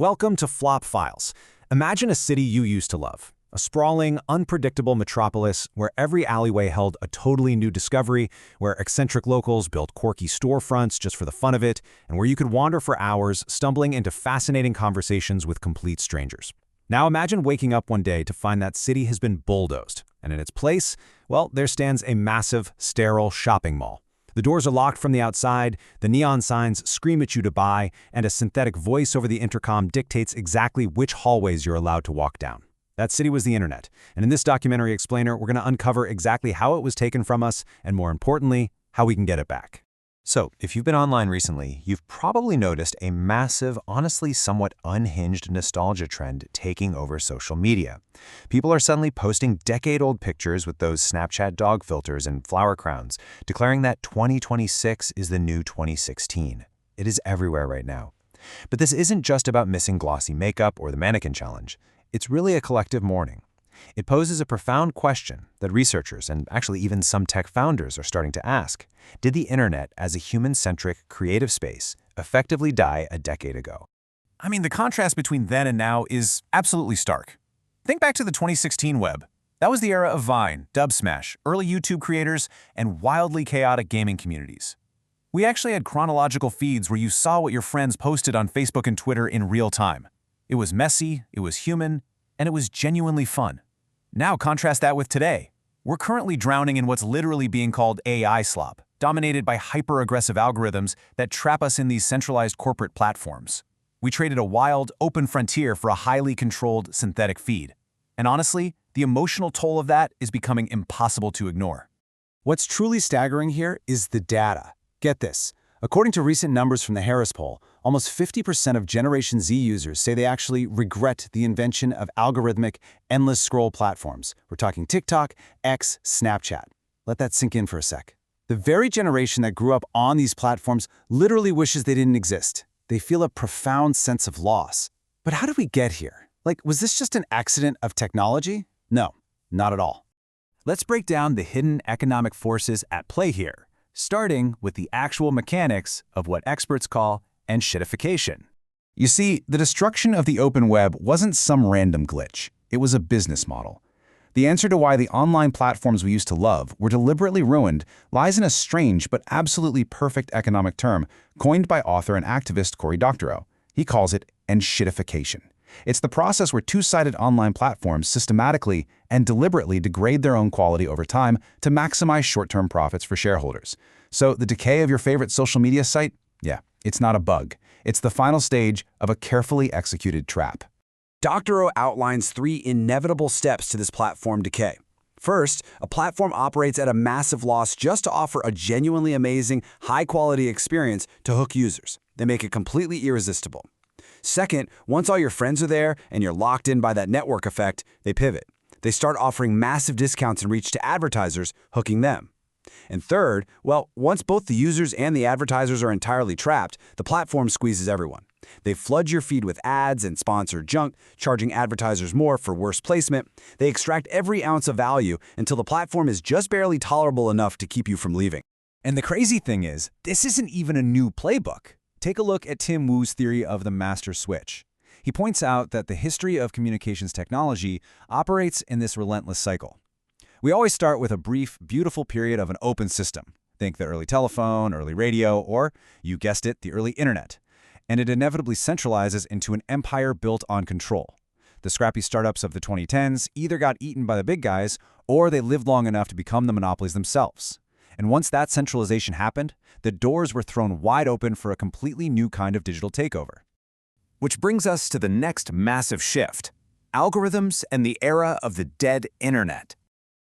Welcome to Flop Files. Imagine a city you used to love. A sprawling, unpredictable metropolis where every alleyway held a totally new discovery, where eccentric locals built quirky storefronts just for the fun of it, and where you could wander for hours, stumbling into fascinating conversations with complete strangers. Now imagine waking up one day to find that city has been bulldozed, and in its place, well, there stands a massive, sterile shopping mall. The doors are locked from the outside, the neon signs scream at you to buy, and a synthetic voice over the intercom dictates exactly which hallways you're allowed to walk down. That city was the internet, and in this documentary explainer, we're going to uncover exactly how it was taken from us, and more importantly, how we can get it back. So, if you've been online recently, you've probably noticed a massive, honestly somewhat unhinged nostalgia trend taking over social media. People are suddenly posting decade-old pictures with those Snapchat dog filters and flower crowns, declaring that 2026 is the new 2016. It is everywhere right now. But this isn't just about missing glossy makeup or the mannequin challenge. It's really a collective mourning. It poses a profound question that researchers and actually even some tech founders are starting to ask. Did the internet as a human-centric creative space effectively die a decade ago? I mean, the contrast between then and now is absolutely stark. Think back to the 2016 web. That was the era of Vine, Dubsmash, early YouTube creators, and wildly chaotic gaming communities. We actually had chronological feeds where you saw what your friends posted on Facebook and Twitter in real time. It was messy, it was human, and it was genuinely fun. Now contrast that with today. We're currently drowning in what's literally being called AI slop, dominated by hyper-aggressive algorithms that trap us in these centralized corporate platforms. We traded a wild, open frontier for a highly controlled synthetic feed. And honestly, the emotional toll of that is becoming impossible to ignore. What's truly staggering here is the data. Get this. According to recent numbers from the Harris Poll, almost 50% of Generation Z users say they actually regret the invention of algorithmic, endless scroll platforms. We're talking TikTok, X, Snapchat. Let that sink in for a sec. The very generation that grew up on these platforms literally wishes they didn't exist. They feel a profound sense of loss. But how did we get here? Was this just an accident of technology? No, not at all. Let's break down the hidden economic forces at play here, starting with the actual mechanics of what experts call enshittification. You see, the destruction of the open web wasn't some random glitch. It was a business model. The answer to why the online platforms we used to love were deliberately ruined lies in a strange but absolutely perfect economic term coined by author and activist Cory Doctorow. He calls it enshittification. It's the process where two-sided online platforms systematically and deliberately degrade their own quality over time to maximize short-term profits for shareholders. So the decay of your favorite social media site? Yeah, it's not a bug. It's the final stage of a carefully executed trap. Doctorow outlines 3 inevitable steps to this platform decay. First, a platform operates at a massive loss just to offer a genuinely amazing, high-quality experience to hook users. They make it completely irresistible. Second, once all your friends are there and you're locked in by that network effect, they pivot. They start offering massive discounts and reach to advertisers, hooking them. And third, well, once both the users and the advertisers are entirely trapped, the platform squeezes everyone. They flood your feed with ads and sponsored junk, charging advertisers more for worse placement. They extract every ounce of value until the platform is just barely tolerable enough to keep you from leaving. And the crazy thing is, this isn't even a new playbook. Take a look at Tim Wu's theory of the master switch. He points out that the history of communications technology operates in this relentless cycle. We always start with a brief, beautiful period of an open system. Think the early telephone, early radio, or, you guessed it, the early internet. And it inevitably centralizes into an empire built on control. The scrappy startups of the 2010s either got eaten by the big guys, or they lived long enough to become the monopolies themselves. And once that centralization happened, the doors were thrown wide open for a completely new kind of digital takeover. Which brings us to the next massive shift: algorithms and the era of the dead internet.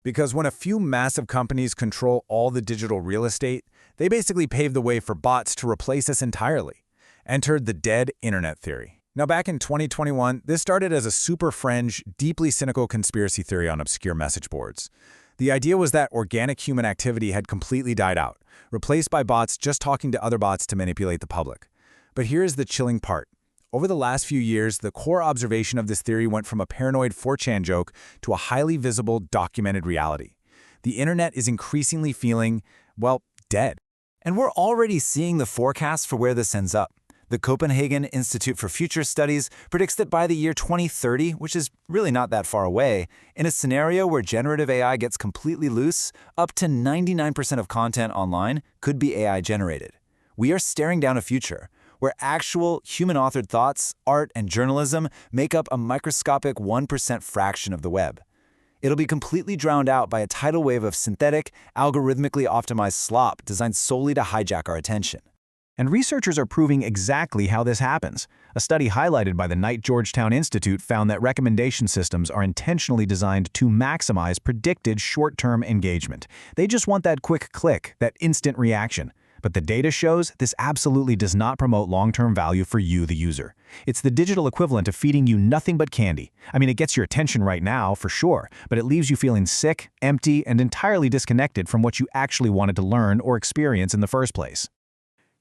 Because when a few massive companies control all the digital real estate, they basically pave the way for bots to replace us entirely. Entered the dead internet theory. Now, back in 2021, this started as a super fringe, deeply cynical conspiracy theory on obscure message boards. The idea was that organic human activity had completely died out, replaced by bots just talking to other bots to manipulate the public. But here's the chilling part. Over the last few years, the core observation of this theory went from a paranoid 4chan joke to a highly visible, documented reality. The internet is increasingly feeling, well, dead. And we're already seeing the forecast for where this ends up. The Copenhagen Institute for Future Studies predicts that by the year 2030, which is really not that far away, in a scenario where generative AI gets completely loose, up to 99% of content online could be AI generated. We are staring down a future where actual human-authored thoughts, art, and journalism make up a microscopic 1% fraction of the web. It'll be completely drowned out by a tidal wave of synthetic, algorithmically optimized slop designed solely to hijack our attention. And researchers are proving exactly how this happens. A study highlighted by the Knight Georgetown Institute found that recommendation systems are intentionally designed to maximize predicted short-term engagement. They just want that quick click, that instant reaction. But the data shows this absolutely does not promote long-term value for you, the user. It's the digital equivalent of feeding you nothing but candy. I mean, it gets your attention right now, for sure, but it leaves you feeling sick, empty, and entirely disconnected from what you actually wanted to learn or experience in the first place.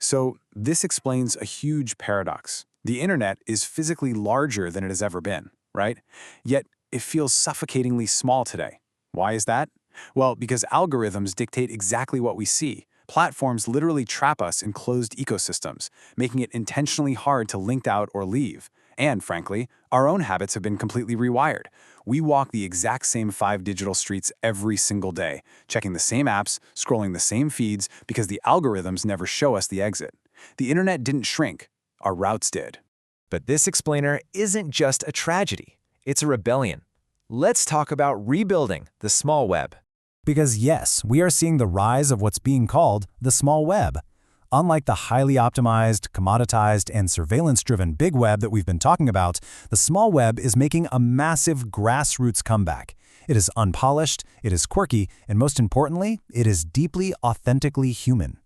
So this explains a huge paradox. The internet is physically larger than it has ever been, right? Yet it feels suffocatingly small today. Why is that? Well, because algorithms dictate exactly what we see. Platforms literally trap us in closed ecosystems, making it intentionally hard to link out or leave. And frankly, our own habits have been completely rewired. We walk the exact same 5 digital streets every single day, checking the same apps, scrolling the same feeds, because the algorithms never show us the exit. The internet didn't shrink, our routes did. But this explainer isn't just a tragedy, it's a rebellion. Let's talk about rebuilding the small web. Because yes, we are seeing the rise of what's being called the small web. Unlike the highly optimized, commoditized, and surveillance-driven big web that we've been talking about, the small web is making a massive grassroots comeback. It is unpolished, it is quirky, and most importantly, it is deeply, authentically human.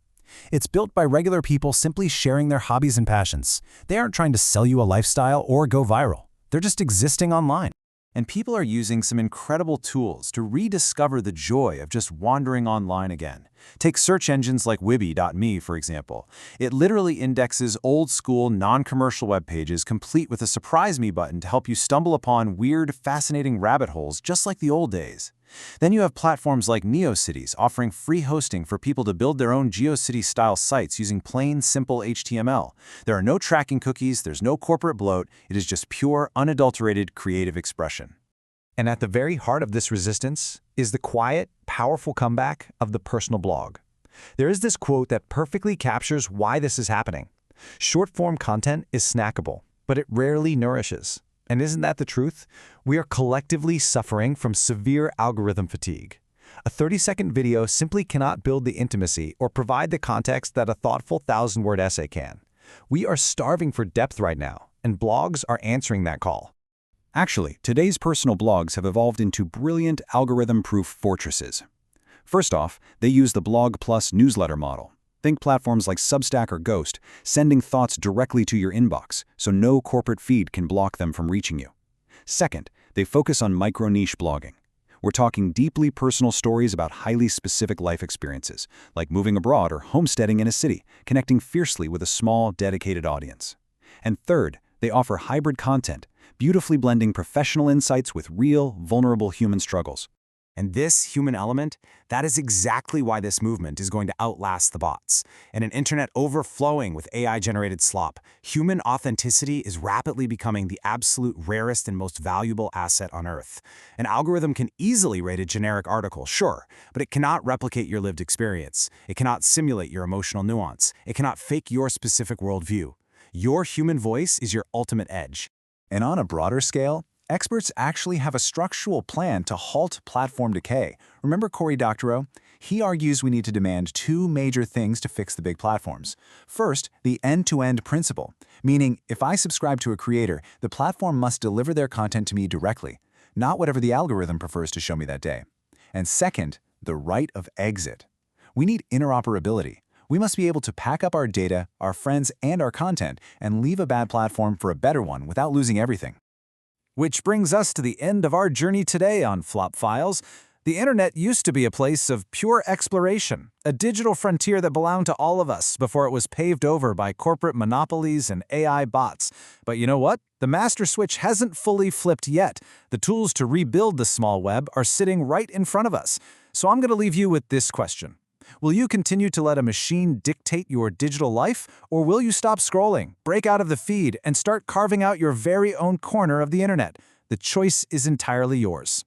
It's built by regular people simply sharing their hobbies and passions. They aren't trying to sell you a lifestyle or go viral. They're just existing online. And people are using some incredible tools to rediscover the joy of just wandering online again. Take search engines like Wibby.me, for example. It literally indexes old-school, non-commercial web pages complete with a Surprise Me button to help you stumble upon weird, fascinating rabbit holes just like the old days. Then you have platforms like NeoCities offering free hosting for people to build their own GeoCities-style sites using plain, simple HTML. There are no tracking cookies, there's no corporate bloat, it is just pure, unadulterated creative expression. And at the very heart of this resistance is the quiet, powerful comeback of the personal blog. There is this quote that perfectly captures why this is happening. Short-form content is snackable, but it rarely nourishes. And isn't that the truth? We are collectively suffering from severe algorithm fatigue. A 30-second video simply cannot build the intimacy or provide the context that a thoughtful 1,000-word essay can. We are starving for depth right now, and blogs are answering that call. Actually, today's personal blogs have evolved into brilliant algorithm-proof fortresses. First off, they use the Blog Plus newsletter model. Think platforms like Substack or Ghost, sending thoughts directly to your inbox, so no corporate feed can block them from reaching you. Second, they focus on micro-niche blogging. We're talking deeply personal stories about highly specific life experiences, like moving abroad or homesteading in a city, connecting fiercely with a small, dedicated audience. And third, they offer hybrid content, beautifully blending professional insights with real, vulnerable human struggles. And this human element, that is exactly why this movement is going to outlast the bots. In an internet overflowing with AI-generated slop, human authenticity is rapidly becoming the absolute rarest and most valuable asset on Earth. An algorithm can easily rate a generic article, sure, but it cannot replicate your lived experience. It cannot simulate your emotional nuance. It cannot fake your specific worldview. Your human voice is your ultimate edge. And on a broader scale, experts actually have a structural plan to halt platform decay. Remember Cory Doctorow? He argues we need to demand 2 major things to fix the big platforms. First, the end-to-end principle, meaning if I subscribe to a creator, the platform must deliver their content to me directly, not whatever the algorithm prefers to show me that day. And second, the right of exit. We need interoperability. We must be able to pack up our data, our friends, and our content, and leave a bad platform for a better one without losing everything. Which brings us to the end of our journey today on Flop Files. The internet used to be a place of pure exploration, a digital frontier that belonged to all of us before it was paved over by corporate monopolies and AI bots. But you know what? The master switch hasn't fully flipped yet. The tools to rebuild the small web are sitting right in front of us. So I'm going to leave you with this question. Will you continue to let a machine dictate your digital life, or will you stop scrolling, break out of the feed, and start carving out your very own corner of the internet? The choice is entirely yours.